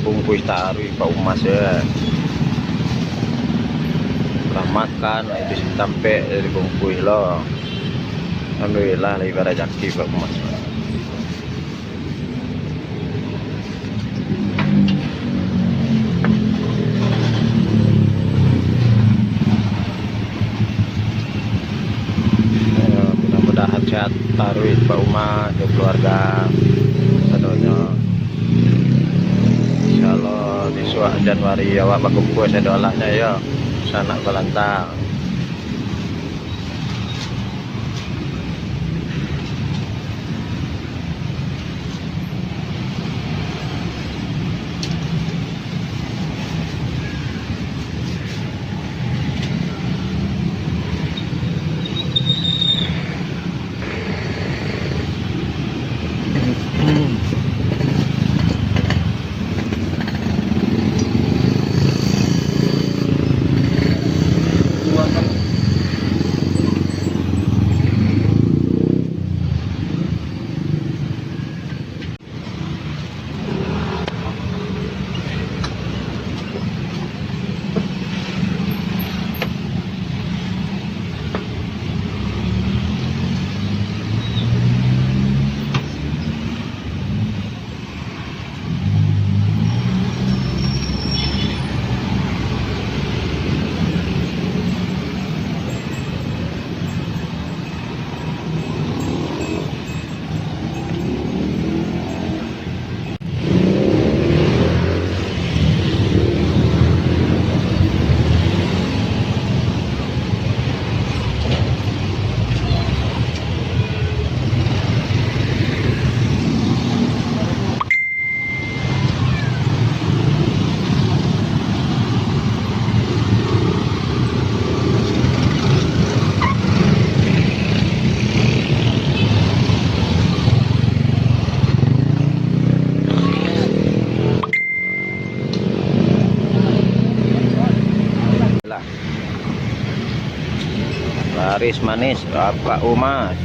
bungkus taruh Pak Umas ya. Pernah makan itu sampai dari bungkus loh. Alhamdulillah lebih rezeki Pak Umas. Mudah-mudahan sehat taruh Pak Umas ke keluarga sadonya. Insyaallah di suah Januari awak bakumpul sedolahnya ya sanak balantang. Laris manis Pak Umas.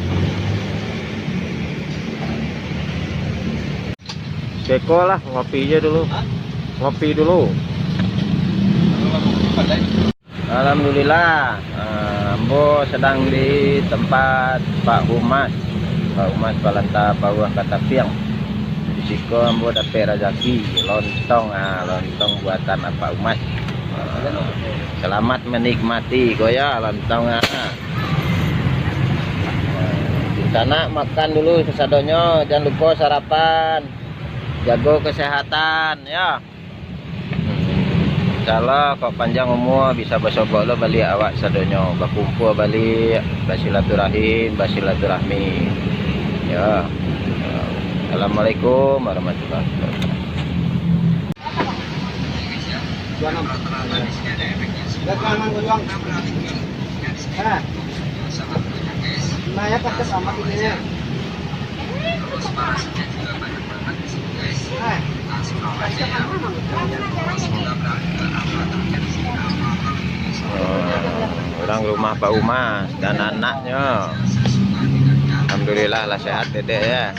Ceko lah ngopinya dulu. Ngopi dulu. Alhamdulillah. Ambo sedang di tempat Pak Umas. Pak Umas Balanta bawah kata piang. Di siko ambo dapat rezeki lontong, lontong buatan Pak Umas. Selamat menikmati goya lontong. Di sana makan dulu sesadonyo, jangan lupa sarapan, jago kesehatan ya. Insyaallah kok panjang umur bisa bersobok lo balik awak sadonyo, berkumpul balik, bersilaturahmi ya. Assalamualaikum warahmatullahi wabarakatuh. Naya pakai sama ini. Orang rumah Pak Umas dan anaknya. Alhamdulillah lah sehat dedek ya.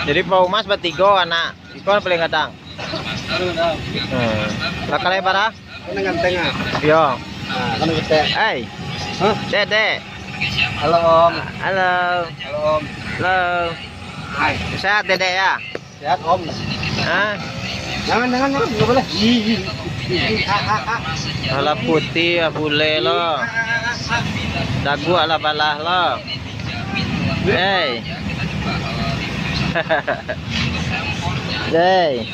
Jadi Pak Umas bertiga anak. Ikon paling kadang. Bakal lebar ah? Ini ganteng ah. Iya. Nah, kan kita. Hey. Dedek. Halo Om. Halo. Halo Om. Halo. Hai. Sehat dedek ya? Sehat Om. Hah? Jangan nggak boleh. Ala putih boleh lo. Dagu ala balah lo. Hey. Hey.